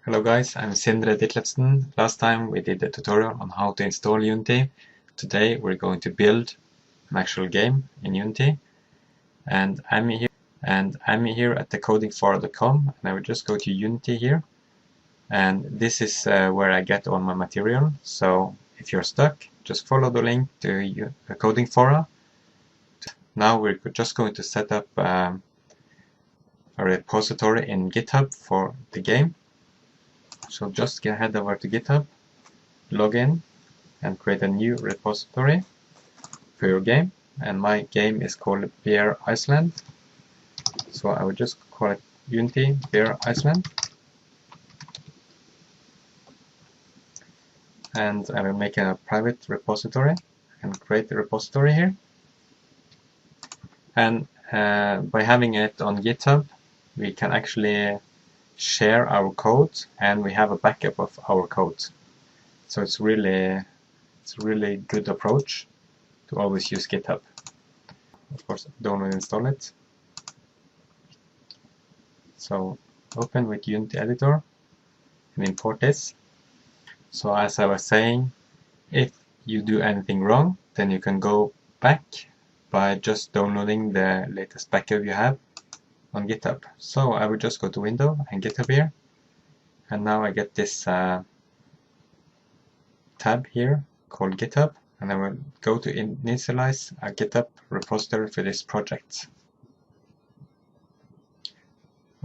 Hello guys, I'm Sindre Ditlevsen. Last time we did a tutorial on how to install Unity. Today we're going to build an actual game in Unity. And I'm here at thecodingfora.com, and I will just go to Unity here. And this is where I get all my material. So if you're stuck, just follow the link to the Coding Fora. Now we're just going to set up a repository in GitHub for the game. So just head over to GitHub, log in, and create a new repository for your game. And my game is called Bear Iceland. So I will just call it Unity Bear Iceland. And I will make a private repository and create the repository here. And by having it on GitHub, we can actually share our code, and we have a backup of our code. So it's really good approach to always use GitHub. Of course, don't install it. So open with Unity Editor and import this. So as I was saying, if you do anything wrong, then you can go back by just downloading the latest backup you have on GitHub. So I will just go to Window and GitHub here, and now I get this tab here called GitHub, and I will go to initialize a GitHub repository for this project.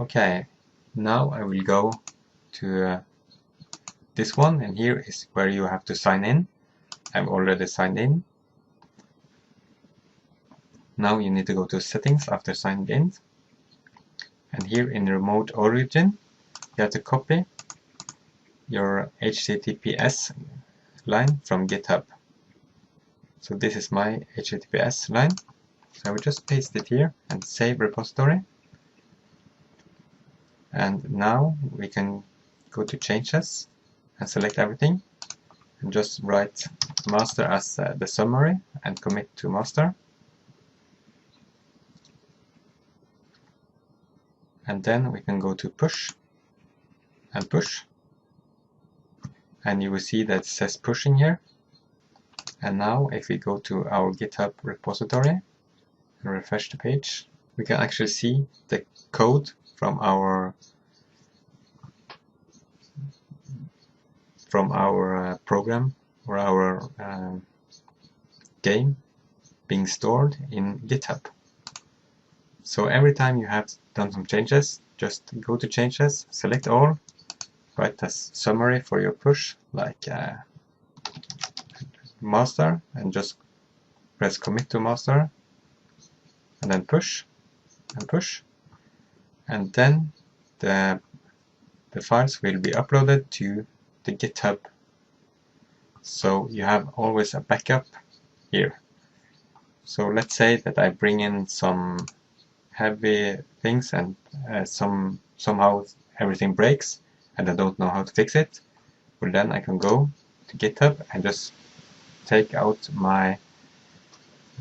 Okay, now I will go to this one, and here is where you have to sign in. I've already signed in. Now you need to go to settings after signed in, and here in remote origin you have to copy your HTTPS line from GitHub. So this is my HTTPS line, so I will just paste it here and save repository. And now we can go to changes and select everything and just write master as the summary and commit to master. And then we can go to push and push, and you will see that it says pushing here. And now if we go to our GitHub repository and refresh the page, we can actually see the code from our program or our game being stored in GitHub. So every time you have done some changes, just go to changes, select all, write a summary for your push, like master, and just press commit to master, and then push and push, and then the files will be uploaded to the GitHub. So you have always a backup here. So let's say that I bring in some heavy things and somehow everything breaks and I don't know how to fix it. Well, then I can go to GitHub and just take out my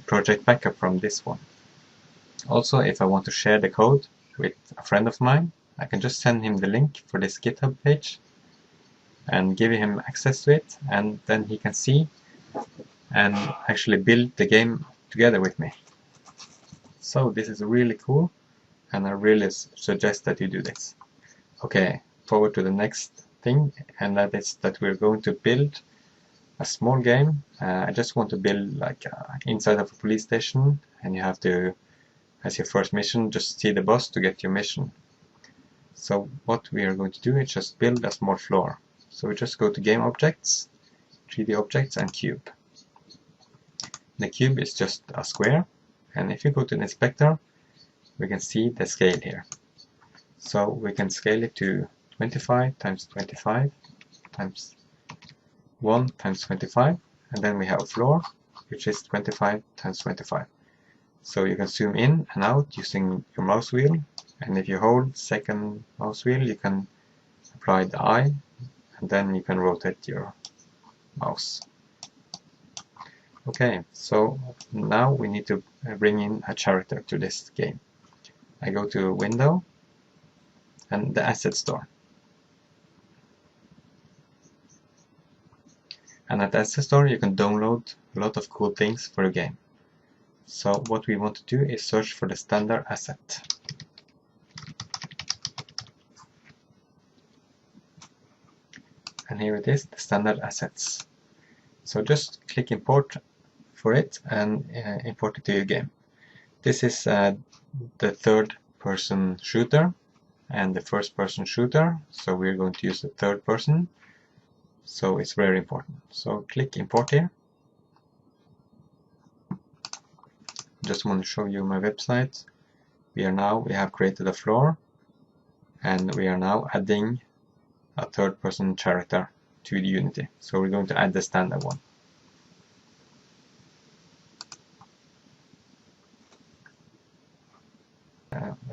project backup from this one. Also, if I want to share the code with a friend of mine, I can just send him the link for this GitHub page and give him access to it, and then he can see and actually build the game together with me. So this is really cool, and I really suggest that you do this. Okay, forward to the next thing, and that is that we're going to build a small game. I just want to build like inside of a police station, and you have to, as your first mission, just see the boss to get your mission. So what we are going to do is just build a small floor. So we just go to game objects, 3D objects, and cube. The cube is just a square, and if you go to the inspector, we can see the scale here. So we can scale it to 25 times 25 times 1 times 25, and then we have a floor which is 25 times 25. So you can zoom in and out using your mouse wheel, and if you hold second mouse wheel you can apply the eye, and then you can rotate your mouse. Okay, so now we need to bring in a character to this game. I go to Window and the Asset Store. And at the asset store you can download a lot of cool things for your game. So what we want to do is search for the standard asset. And here it is, the standard assets. So just click import for it and import it to your game. This is the third person shooter and the first person shooter, so we're going to use the third person, so it's very important. So click import here. Just want to show you my website. We have created a floor and we are now adding a third person character to the Unity, so we're going to add the standard one.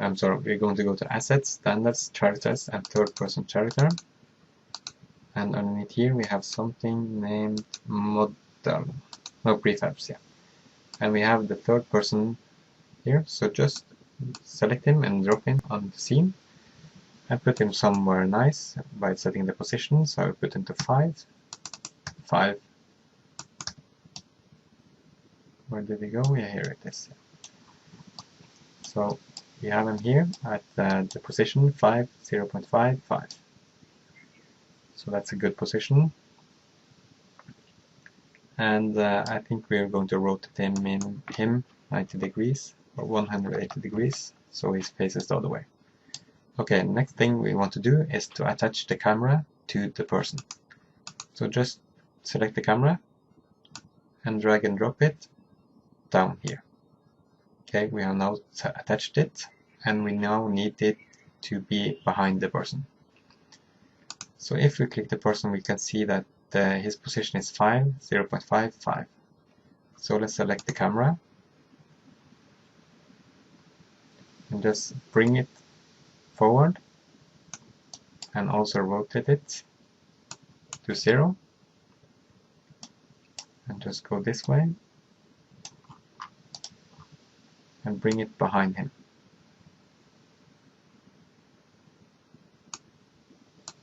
I'm sorry, we're going to go to Assets, Standards, Characters, and Third Person Character. And underneath here we have something named Model, no prefabs, yeah. And we have the third person here, so just select him and drop him on the scene. And put him somewhere nice by setting the position, so I will put him to 5. 5. Where did he go? Yeah, here it is. So we have him here at the position 5, 0.5, 5. So that's a good position. And I think we're going to rotate him 90 degrees or 180 degrees, so he faces the other way. Okay, next thing we want to do is to attach the camera to the person. So just select the camera and drag and drop it down here. Okay, we have now attached it, and we now need it to be behind the person. So if we click the person, we can see that his position is 5, 0.5, 5. So let's select the camera and just bring it forward and also rotate it to 0 and just go this way and bring it behind him.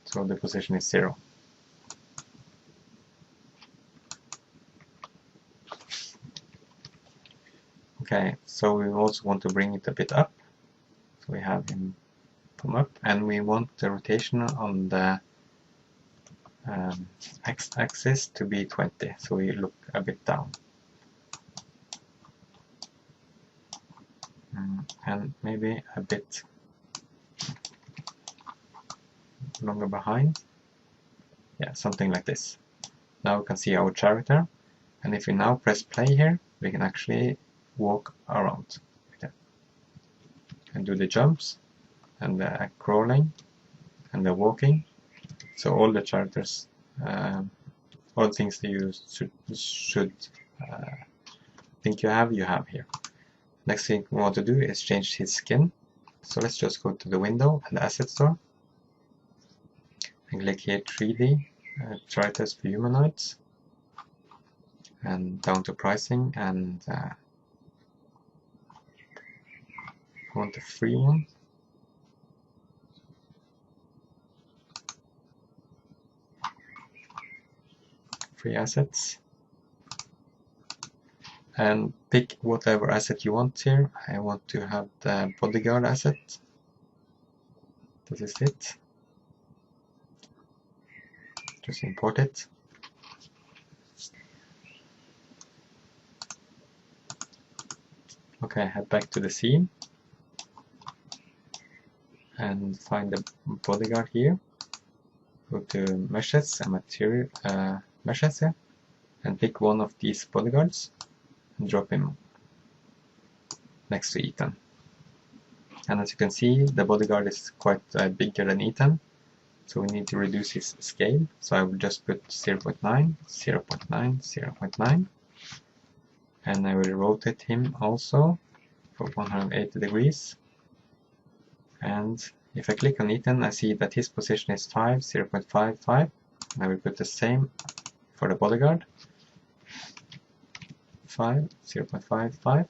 So the position is 0. Okay, so we also want to bring it a bit up. So we have him come up, and we want the rotation on the x-axis to be 20, so we look a bit down. And maybe a bit longer behind. Yeah, something like this. Now we can see our character, and if we now press play here, we can actually walk around and do the jumps and the crawling and the walking. So all the characters, all the things that you should think you have here. Next thing we want to do is change his skin. So let's just go to the window and the asset store and click here 3D, characters for humanoids, and down to pricing, and want the free one. Free assets. And pick whatever asset you want here. I want to have the bodyguard asset. This is it. Just import it. Okay, head back to the scene and find the bodyguard here. Go to meshes and material meshes here, and pick one of these bodyguards and drop him next to Ethan. And as you can see, the bodyguard is quite bigger than Ethan, so we need to reduce his scale. So I will just put 0.9, 0.9, 0.9, and I will rotate him also for 180 degrees. And if I click on Ethan, I see that his position is 5, 0.55, and I will put the same for the bodyguard. 5, 0.55.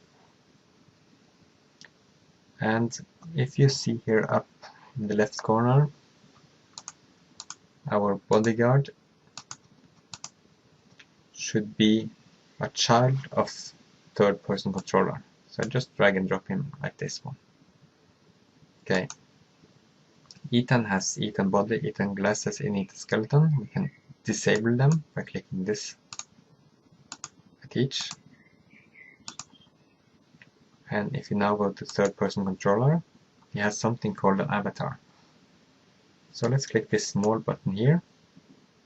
And if you see here up in the left corner, our bodyguard should be a child of third person controller. So I just drag and drop him like this one. Okay. Ethan has Ethan body, Ethan glasses, and Ethan skeleton. We can disable them by clicking this at each. And if you now go to third person controller, he has something called an avatar. So let's click this small button here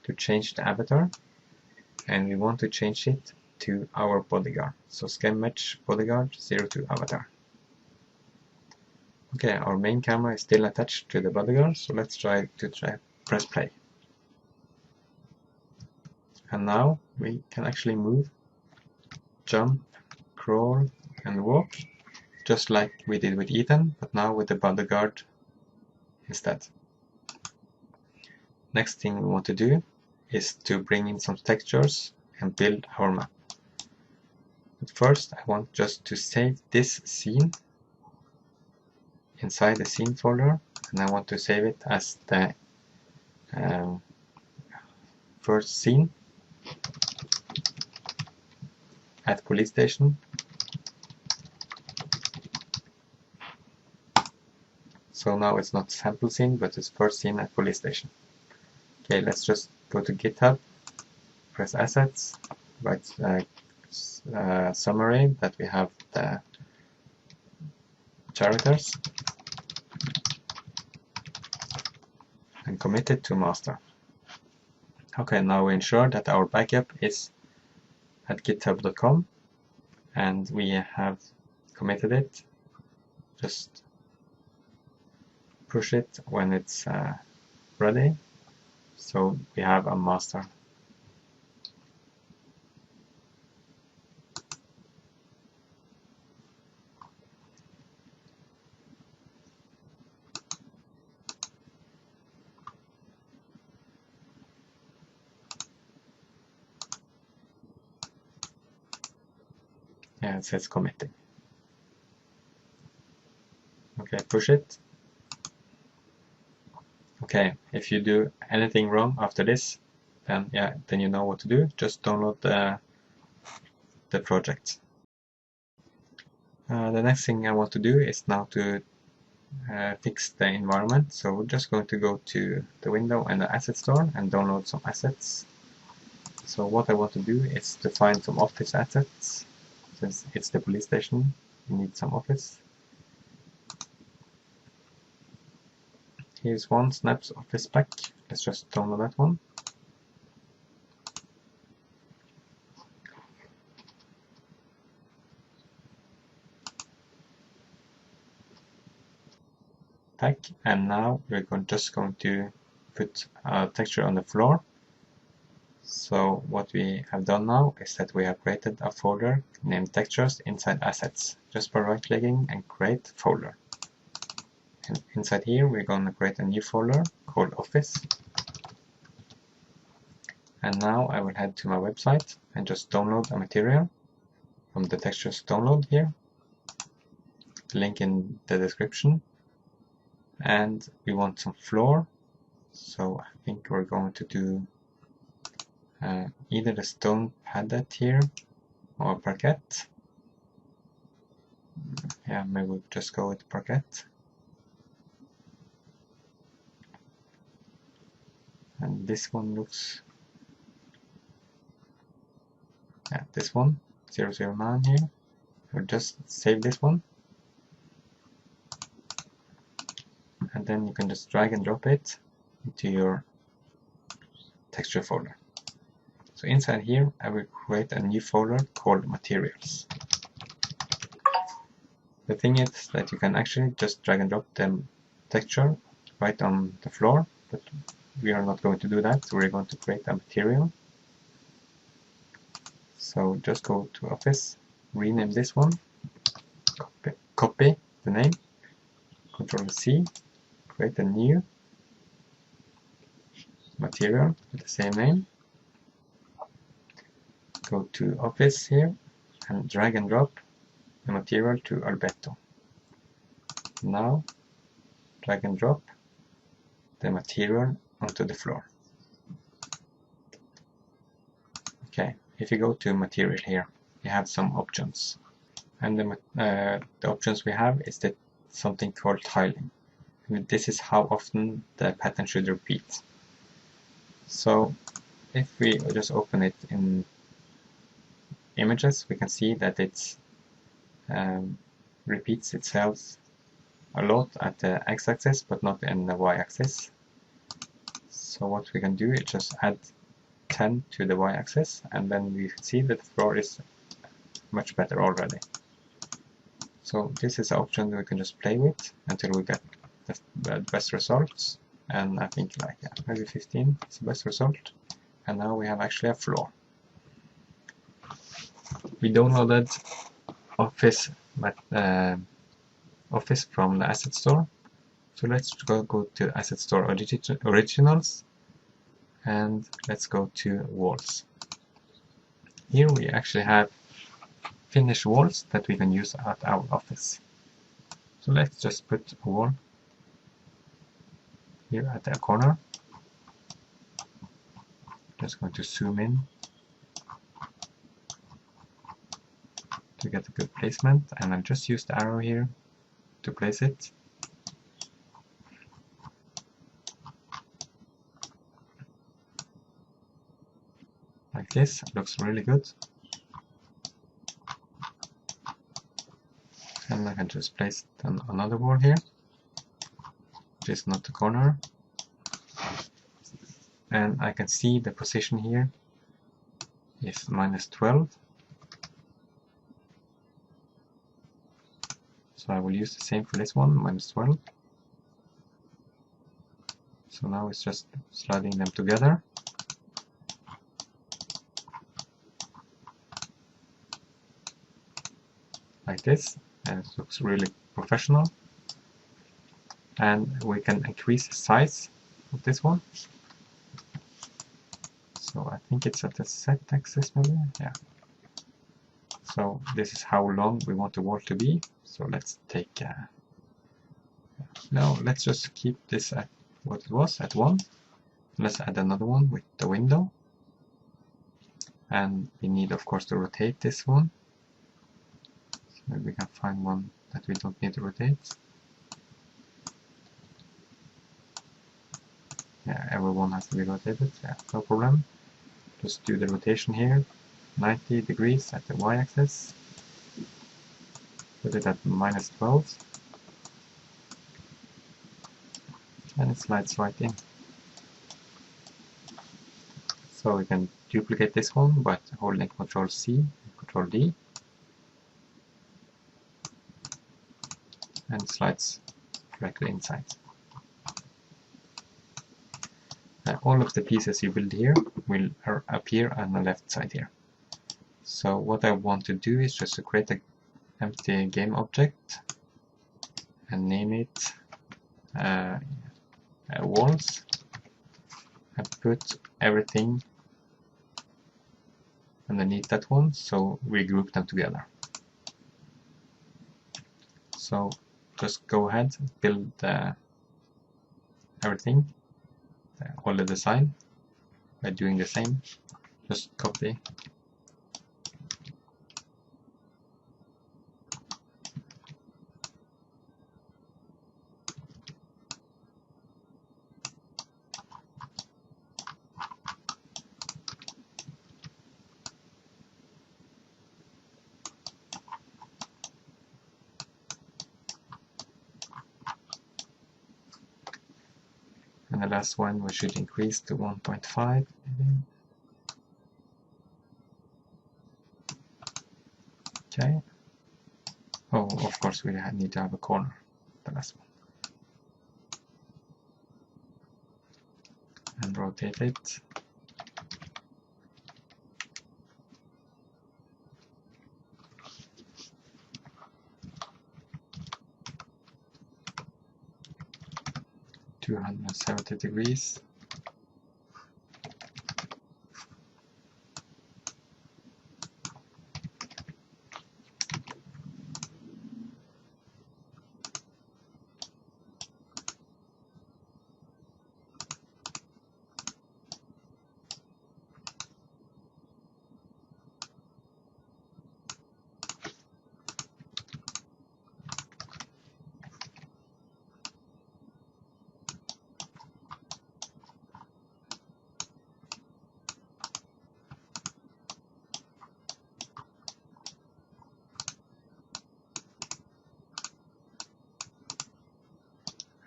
to change the avatar, and we want to change it to our bodyguard. So scan match bodyguard 02 avatar. Okay, our main camera is still attached to the bodyguard, so let's try press play. And now we can actually move, jump, crawl, and walk, just like we did with Ethan, but now with the bodyguard instead. Next thing we want to do is to bring in some textures and build our map. But first I want just to save this scene inside the scene folder, and I want to save it as the first scene at police station. So now it's not sample scene, but it's first scene at police station. Okay, let's just go to GitHub, press assets, write summary that we have the characters, and commit it to master. Okay, now we ensure that our backup is at github.com, and we have committed it. Just push it when it's ready, so we have a master. Yeah, it says committing. Okay, push it. Okay, if you do anything wrong after this, then you know what to do. Just download the project. The next thing I want to do is now to fix the environment. So we're just going to go to the window and the asset store and download some assets. So what I want to do is to find some office assets. Since it's the police station, we need some office. Here's one, Snaps Office Pack. Let's just download that one. Pack, and now we're just going to put a texture on the floor. So what we have done now is that we have created a folder named textures inside assets, just by right clicking and create folder. And inside here we're going to create a new folder called office. And now I will head to my website and just download a material from the textures download here. Link in the description. And we want some floor, so I think we're going to do either the stone padded here or parquet. Yeah, maybe we'll just go with parquet. And this one looks, yeah, this one 009 here. We'll just save this one, and then you can just drag and drop it into your texture folder. So inside here I will create a new folder called materials. The thing is that you can actually just drag and drop the texture right on the floor, but we are not going to do that, so we're going to create a material. So just go to office, rename this one, copy the name, Ctrl C, create a new material with the same name. Go to office here and drag and drop the material to Alberto. Now drag and drop the material onto the floor. Okay, if you go to material here, you have some options, and the options we have is that something called tiling. This is how often the pattern should repeat. So if we just open it in images, we can see that it repeats itself a lot at the x-axis but not in the y-axis. So what we can do is just add 10 to the y-axis, and then we see that the floor is much better already. So this is an option we can just play with until we get the best results, and I think like maybe 15 is the best result, and now we have actually a floor. We downloaded Office from the Asset Store, so let's go to Asset Store Originals, and let's go to Walls. Here we actually have finished walls that we can use at our office. So let's just put a wall here at the corner. Just going to zoom in to get a good placement, and I'll just use the arrow here to place it. Like this, it looks really good. And I can just place it on another wall here, which is not the corner. And I can see the position here is -12. So I will use the same for this one, -12. So now it's just sliding them together. Like this, and it looks really professional. And we can increase the size of this one. So I think it's at the z-axis maybe, yeah. So this is how long we want the wall to be. So let's take, no, let's just keep this at what it was, at 1. Let's add another one with the window. And we need, of course, to rotate this one. So maybe we can find one that we don't need to rotate. Yeah, everyone has to be rotated, yeah, no problem. Just do the rotation here, 90 degrees at the y-axis. Put it at -12. And it slides right in. So we can duplicate this one by holding Ctrl C and Ctrl D. And it slides directly inside. All of the pieces you build here will appear on the left side here. So what I want to do is just to create an empty game object and name it walls, and put everything underneath that one, so we group them together. So just go ahead, build everything, all the design, by doing the same. Just copy. And the last one we should increase to 1.5 maybe. Okay. Oh, of course we need to have a corner, the last one. And rotate it. -270 degrees.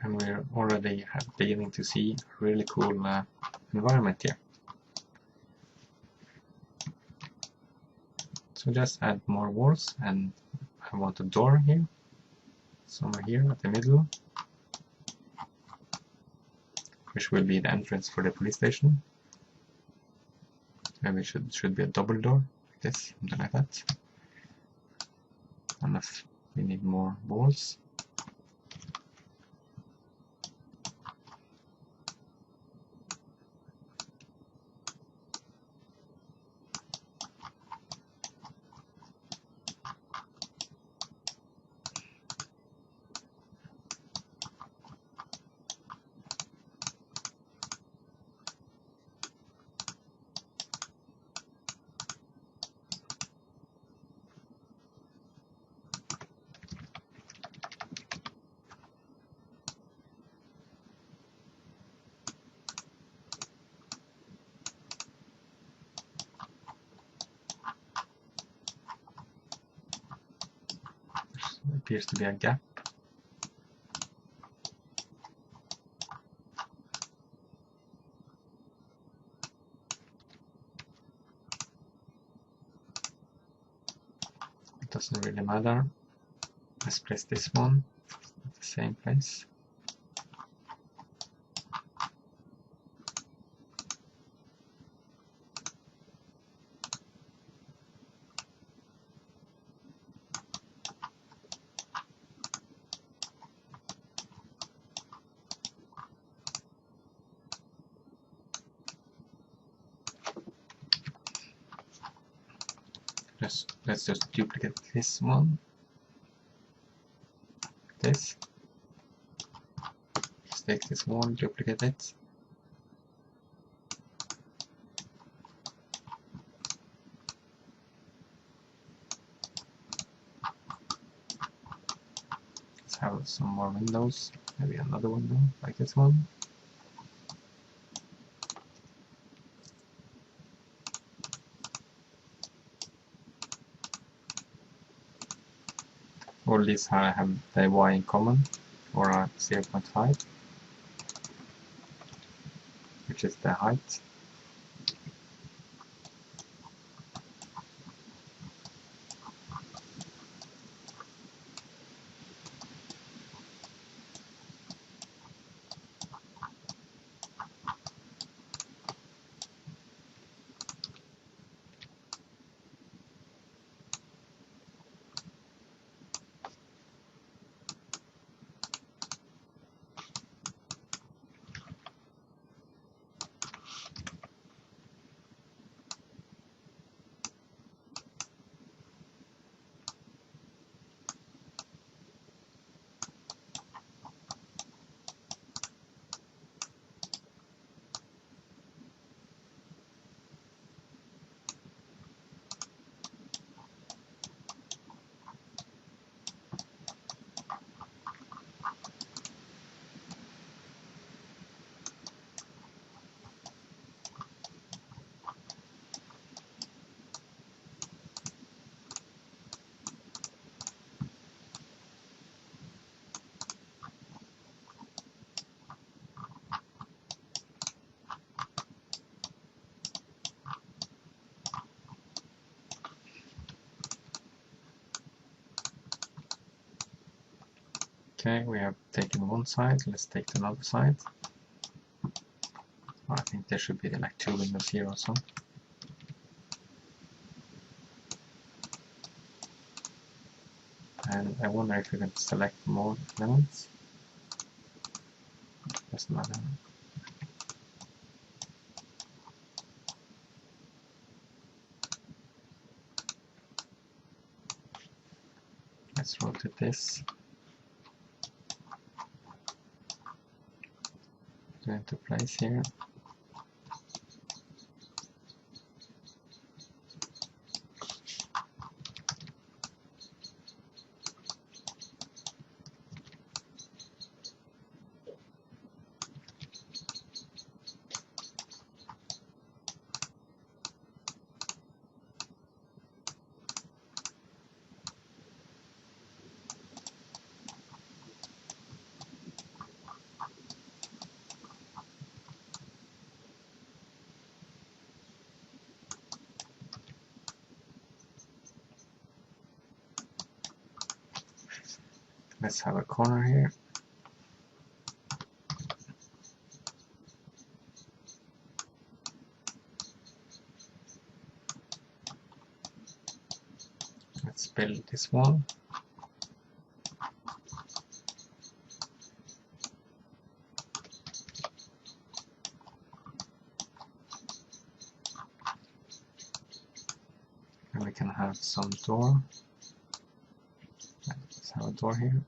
and we're already beginning to see a really cool environment here. So just add more walls, and I want a door here, somewhere here at the middle, which will be the entrance for the police station. Maybe it should be a double door, like this, something like that. And if we need more walls. There appears to be a gap. It doesn't really matter. Let's place this one at the same place. Let's just duplicate this one. This. Just take this one, duplicate it. Let's have some more windows. Maybe another window like this one. All these have the y in common, or a 0.5, which is the height. Okay, we have taken one side, let's take the other side. I think there should be like 2 windows here also. And I wonder if we can select more elements. Doesn't matter. Let's rotate this. Put it into place here. Let's have a corner here. Let's build this one. And we can have some door. Let's have a door here.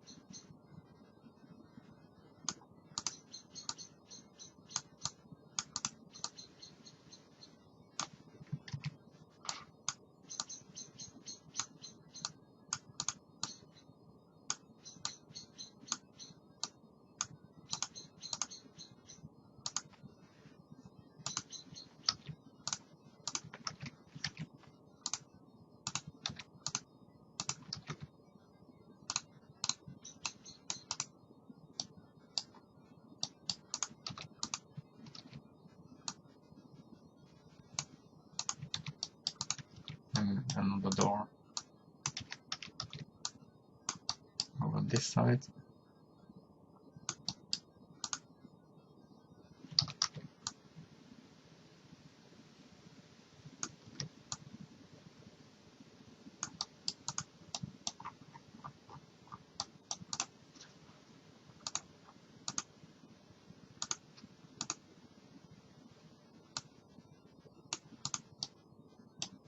And another door over on this side.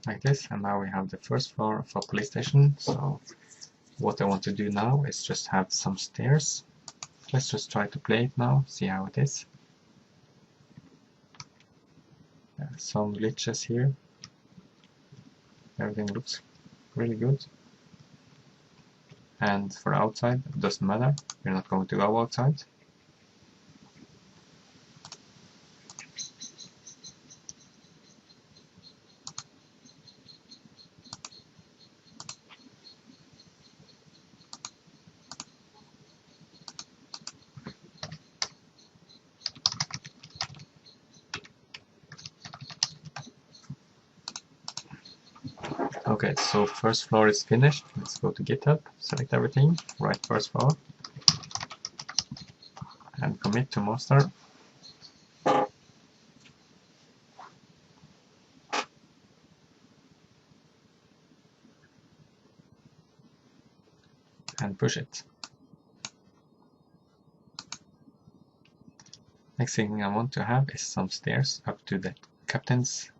Like this, and now we have the first floor of a police station. So what I want to do now is just have some stairs. Let's just try to play it now, see how it is. Some glitches here. Everything looks really good. And for outside, it doesn't matter. We're not going to go outside. Okay, so first floor is finished. Let's go to GitHub, select everything, write first floor, and commit to master. And push it. Next thing I want to have is some stairs up to the captain's.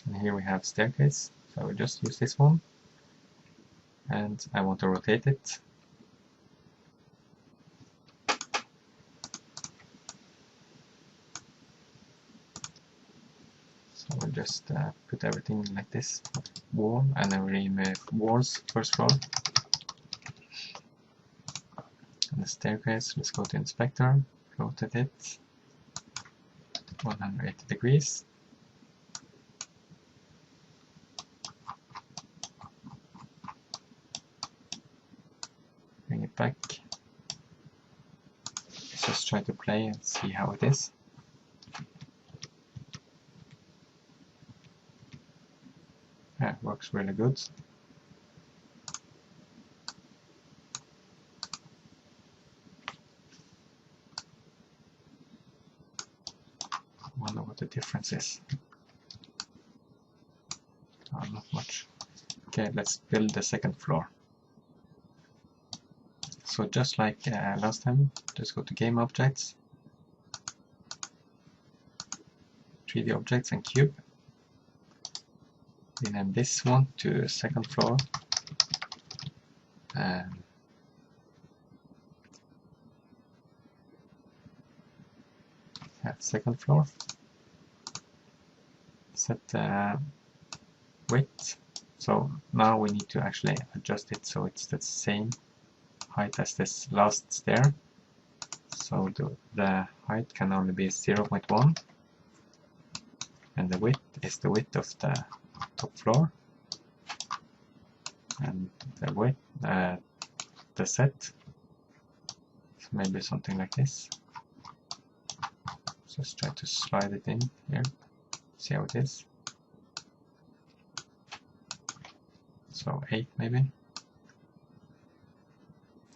And here we have staircase, so I will just use this one. And I want to rotate it. So we'll just put everything like this, wall, and then remove walls first floor. And the staircase, let's go to inspector, rotate it 180 degrees. Bring it back. Let's just try to play and see how it is. Yeah, it works really good. I wonder what the difference is. Oh, not much. Okay, let's build the second floor. So just like last time, just go to game objects, 3D objects and cube. Rename this one to second floor. Yeah, second floor. Set the width. So now we need to actually adjust it so it's the same height as this last stair. So the height can only be 0.1, and the width is the width of the top floor, and the width, the set, so maybe something like this. Just try to slide it in here, see how it is. So 8 maybe.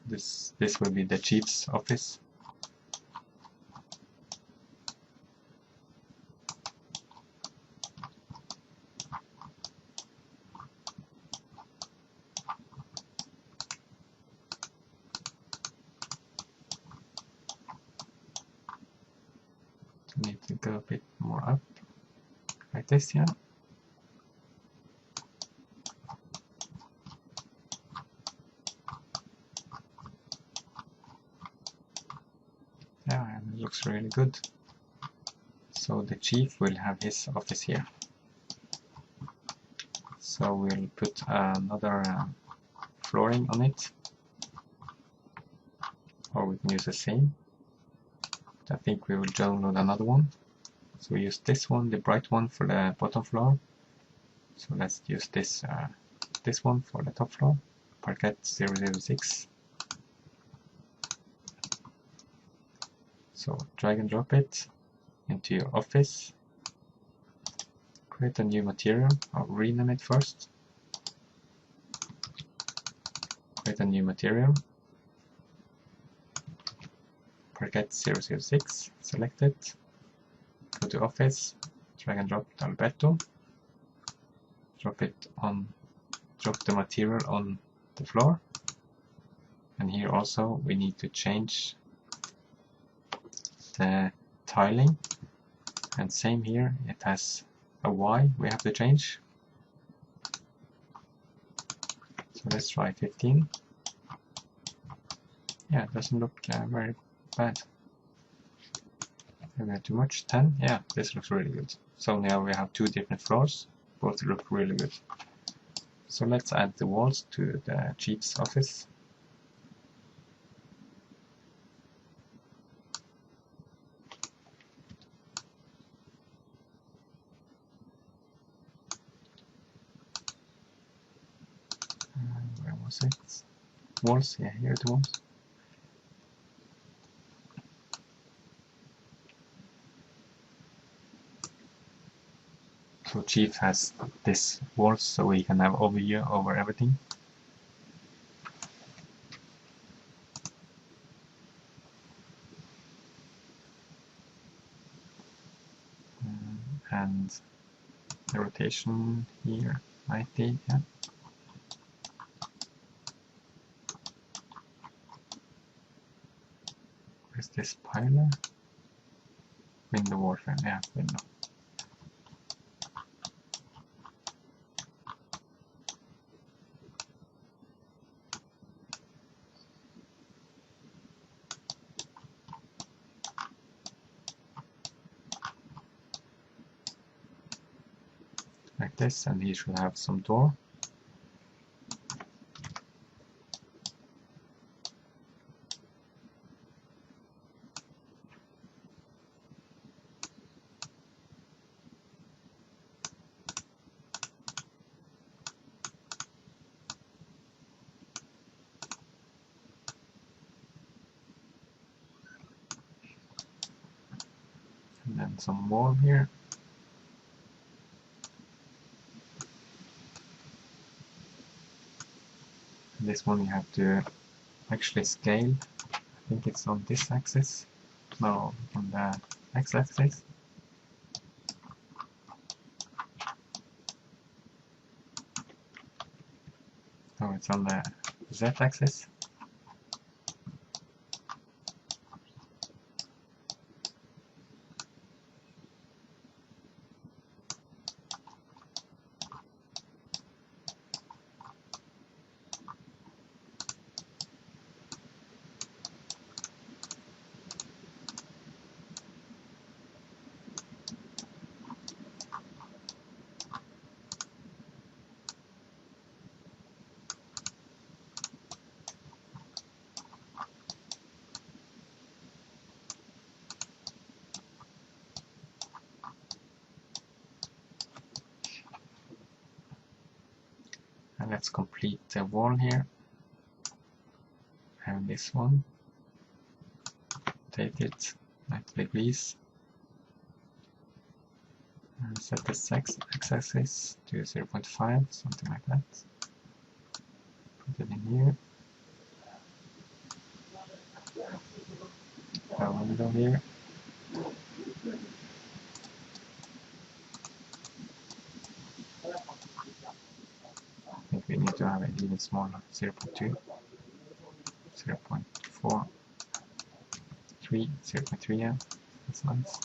This will be the chief's office. Need to go a bit more up, like this, yeah. Yeah, and it looks really good. So the chief will have his office here. So we'll put another flooring on it, or we can use the same. I think we will download another one. So we use this one, the bright one, for the bottom floor. So let's use this this one for the top floor, parquet 006. So drag and drop it into your office. Create a new material. I'll rename it first. Create a new material. Parquet 006. Select it. Go to office. Drag and drop Alberto. Drop the material on the floor. And here also we need to change the tiling, and same here, it has a Y we have to change. So let's try 15. Yeah, it doesn't look very bad. Maybe too much. 10. Yeah, this looks really good. So now we have 2 different floors. Both look really good. So let's add the walls to the chief's office. Where was it? Walls, yeah, here it was. So chief has this walls, so we can have overview over everything. And the rotation here, 90, yeah. Where's this piler? Window warfare, yeah, window. Like this, and he should have some door. And then some wall here. And this one you have to actually scale. I think it's on this axis. No, on the x-axis. No, it's on the z-axis. And let's complete the wall here. And this one, rotate it 90 degrees. set this x-axis to 0.5, something like that. Put it in here. A window here. I think we need to have it even smaller, 0.2, 0.4, 3, 0.3, yeah, that's nice.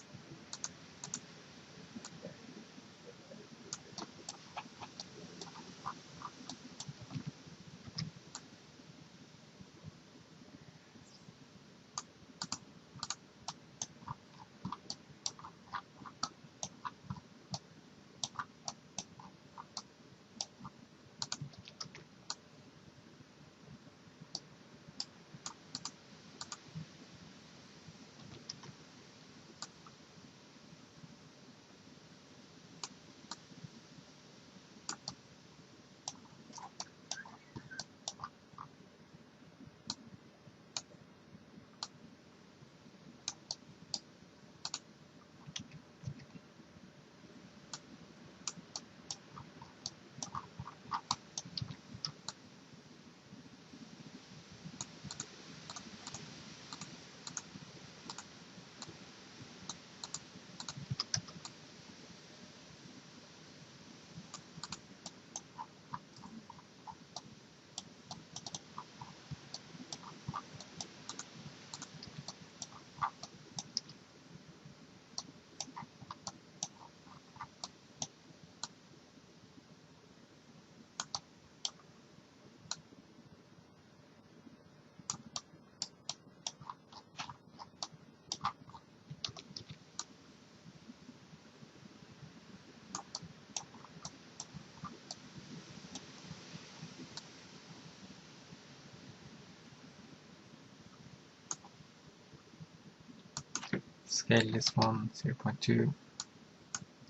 Scale this one 0.2,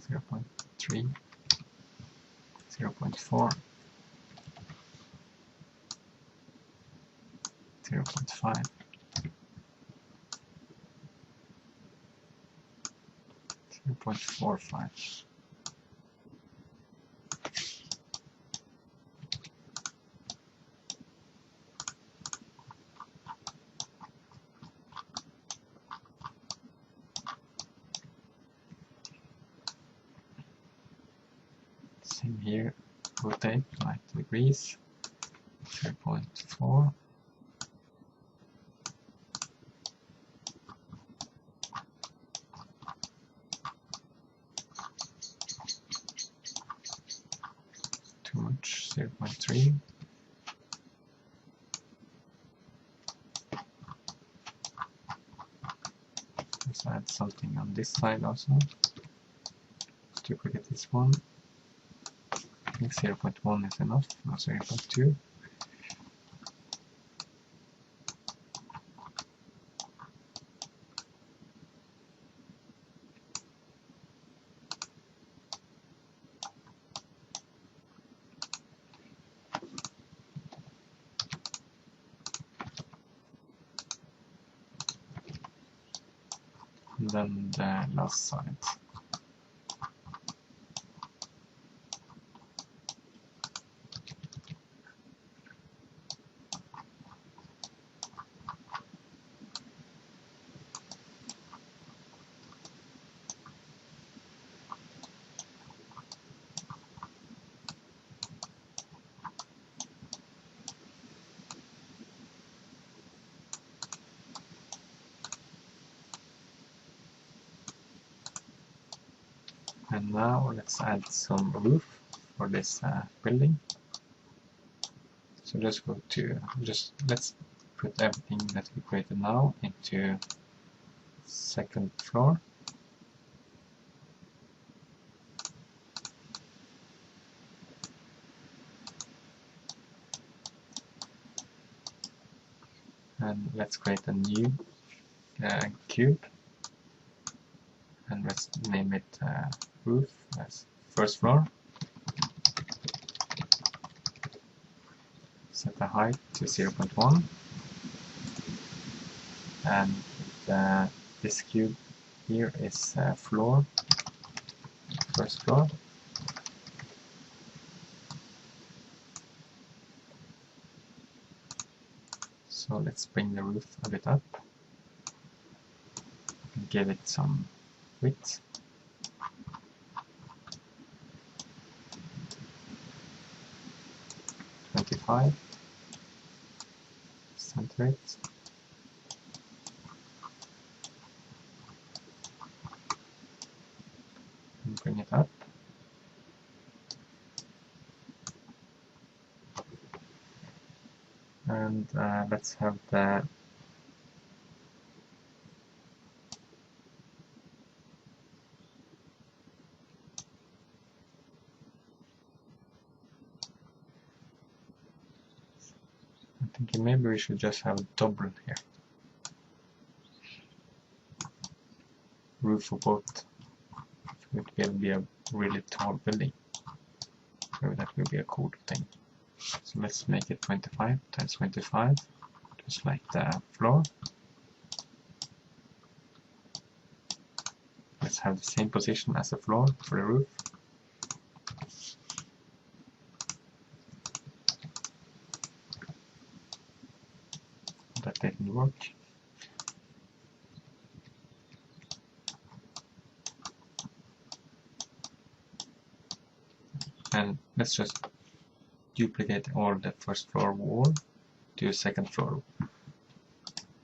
0.3, 0.4, 0.5, 0.45. Same here, rotate 90 degrees, 0.4, too much, 0.3, let's add something on this side also. Let's duplicate this one. I think 0.1 is enough, no 0.2. And then the last side. And now let's add some roof for this building. So let's go to, let's put everything that we created now into second floor. And let's create a new cube. And let's name it roof as first floor. Set the height to 0.1. And this cube here is floor. first floor. So let's bring the roof a bit up and give it some width. Center it. And bring it up. And let's have the I'm thinking maybe we should just have a double here. Roof for both. It will be a really tall building. Maybe that will be a cool thing. So let's make it 25 times 25, just like the floor. Let's have the same position as the floor for the roof. That didn't work. And let's just duplicate all the first floor wall to the second floor.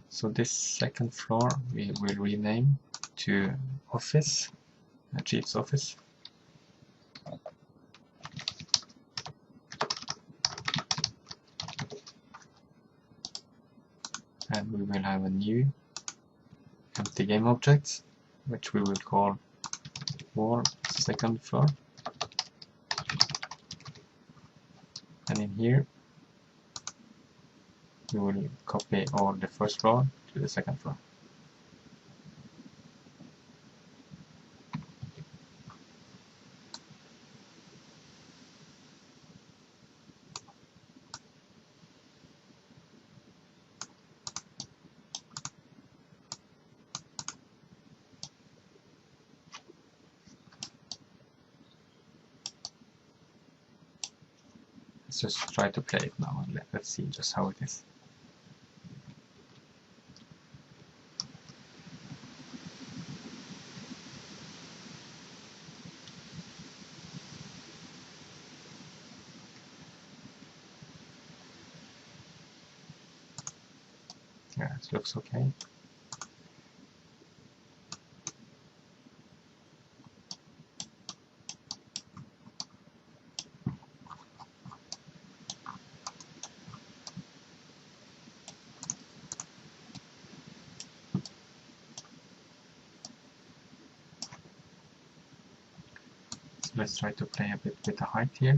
So this second floor we will rename to office, chief's office. And we will have a new empty game object, which we will call wall second floor. And in here we will copy all the first floor to the second floor. Let's just try to play it now and let's see just how it is. Yeah, it looks okay. So let's try to play a bit with the height here.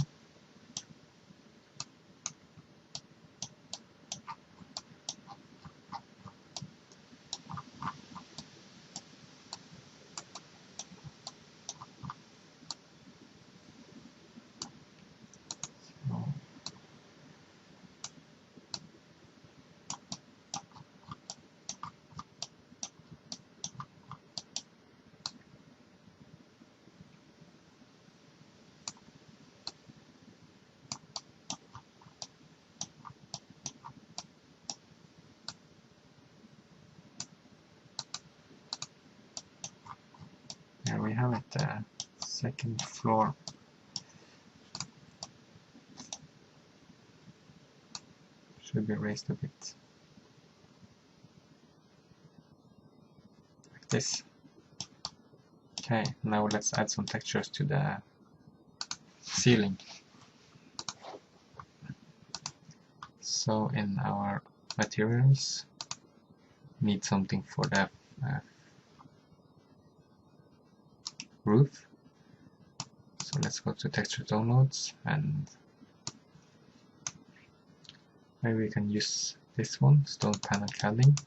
There we have it, the second floor. Should be raised a bit. Like this. Okay, now let's add some textures to the ceiling. So in our materials, need something for the roof. So let's go to texture downloads and maybe we can use this one, stone panel cladding.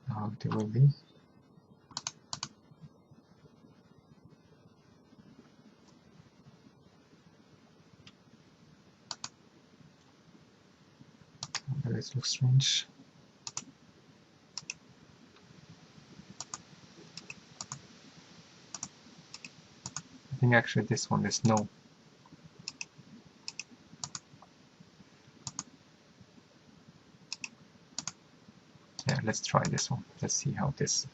How it will be. This looks strange. think actually this one is no. Yeah, let's try this one. Let's see how it is.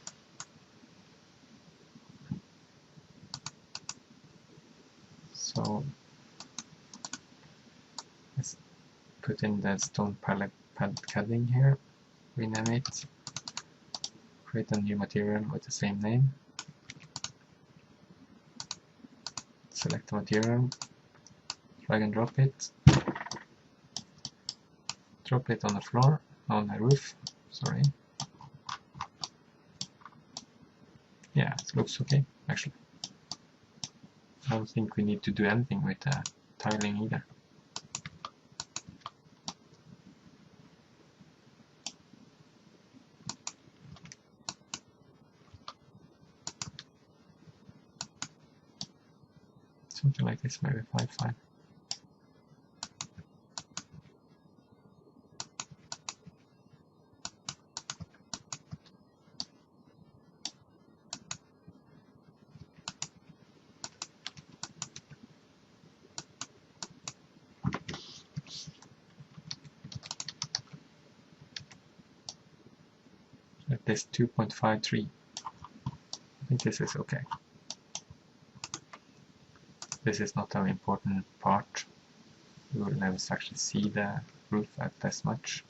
So let's put in the stone palette pad cladding here, rename it, create a new material with the same name, select the material, drag and drop it on the floor, on the roof, sorry. Yeah, it looks okay, actually. I don't think we need to do anything with the tiling either. Something like this, maybe 5-5. At this 2.53. I think this is okay. This is not an important part. You will never actually see the roof at this much.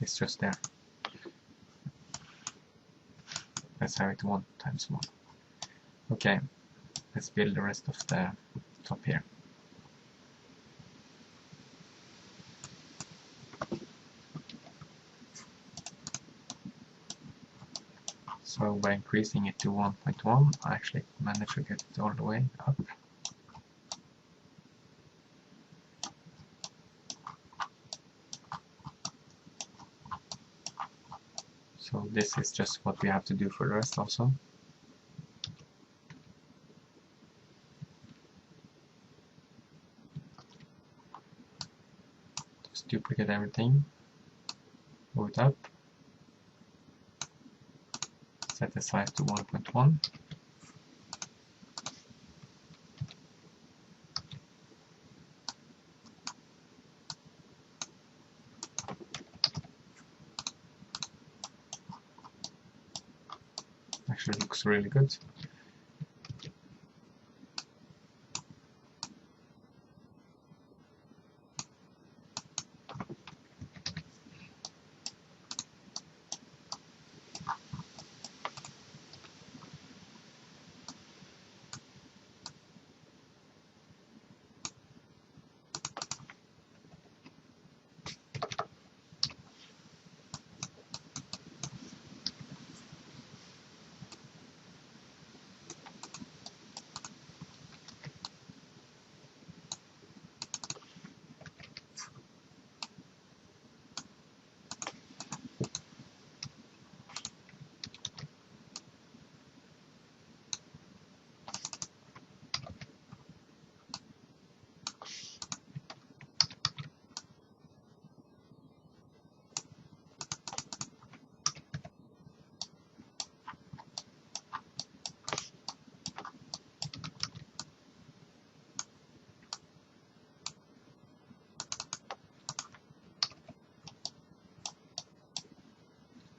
It's just there. Let's have it 1 times 1. Okay, let's build the rest of the top here. So by increasing it to 1.1, I actually managed to get it all the way up. So this is just what we have to do for the rest also. Just duplicate everything, move it up, set the size to 1.1. Actually looks really good.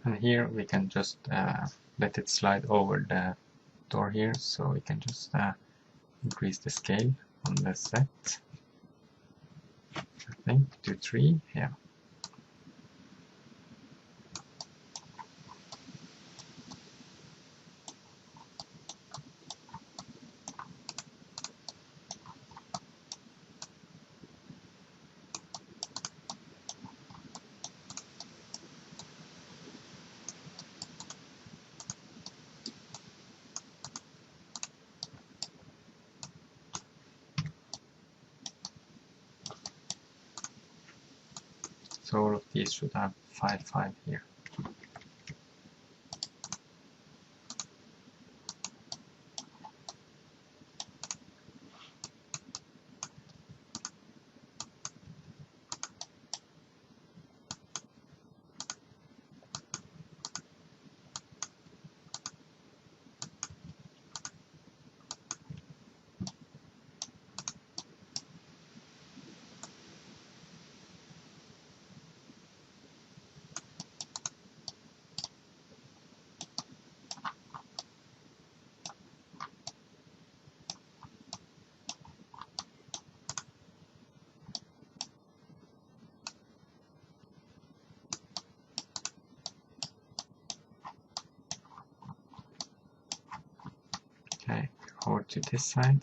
And here we can just let it slide over the door here, so we can just increase the scale on the set. I think to 3, yeah. So all of these should have 5-5 here. to this side.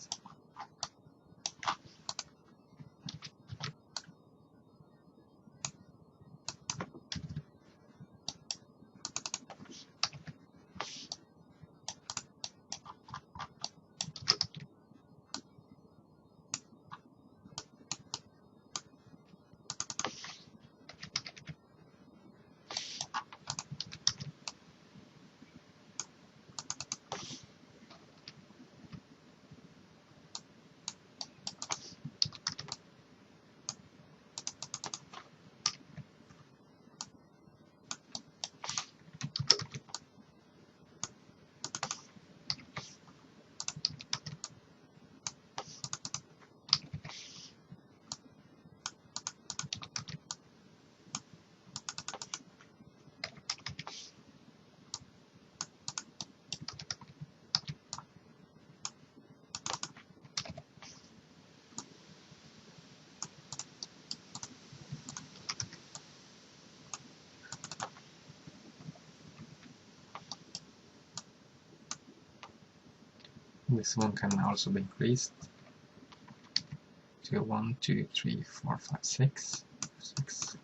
This one can also be increased to 1, 2, 3, 4, 5, 6. 6.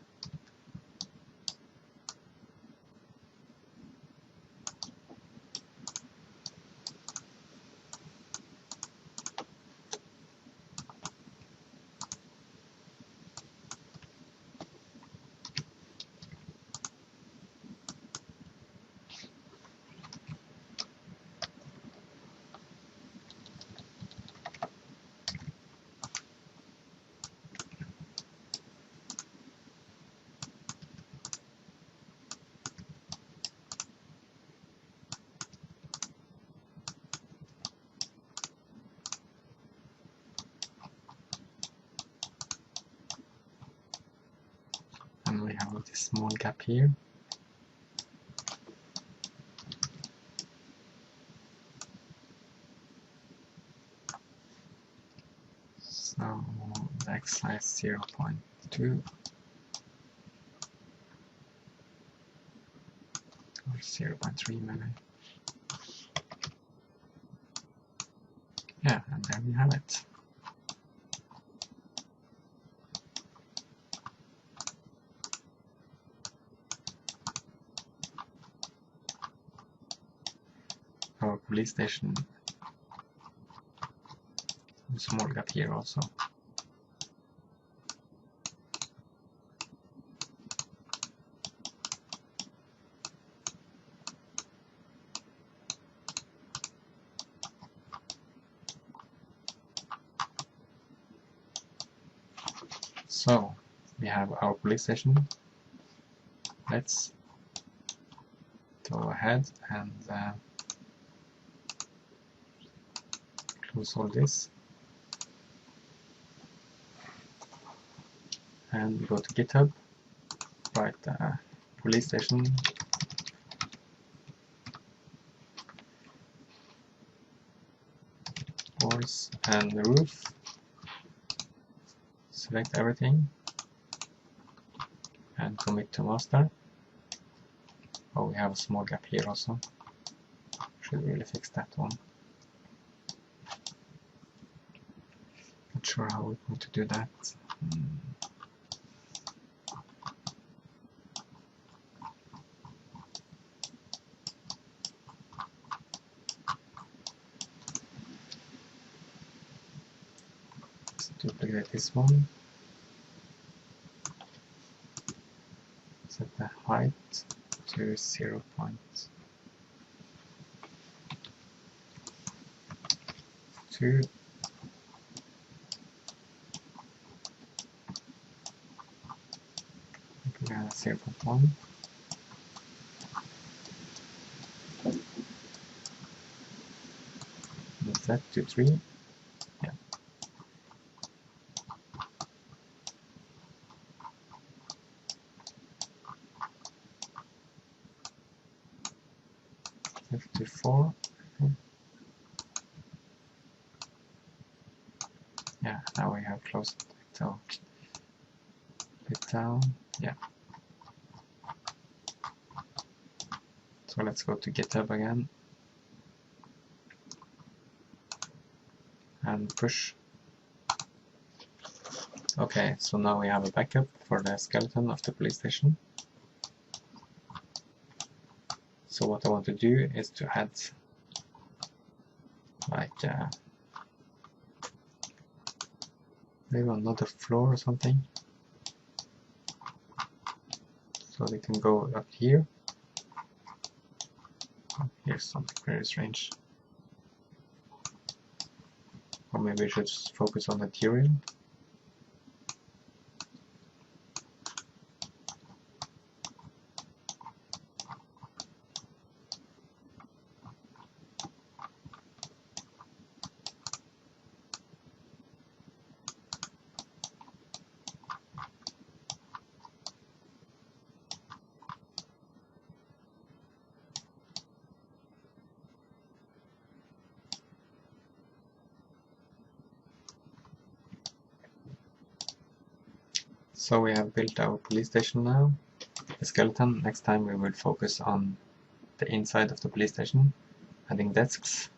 And we have this small gap here. So the x size 0.2 or 0.3 maybe. Yeah, and there we have it. Our police station. A small gap here also. So we have our police station. Let's go ahead and close all this and go to GitHub, write police station doors and the roof, select everything and commit to master. Oh, we have a small gap here also, should really fix that one. Not sure how we're going to do that. Let's duplicate this one. Set the height to 0.2. Okay, 0.1. And set to 3. Yeah. Set to 4. Okay. Yeah, now we have closed it out. It down. Yeah. So let's go to GitHub again. and push. Okay, so now we have a backup for the skeleton of the police station. So what I want to do is to add like maybe another floor or something. So we can go up here. Oh, here's something very strange. Or maybe we should just focus on material. So we have built our police station now. The skeleton. Next time we will focus on the inside of the police station, adding desks.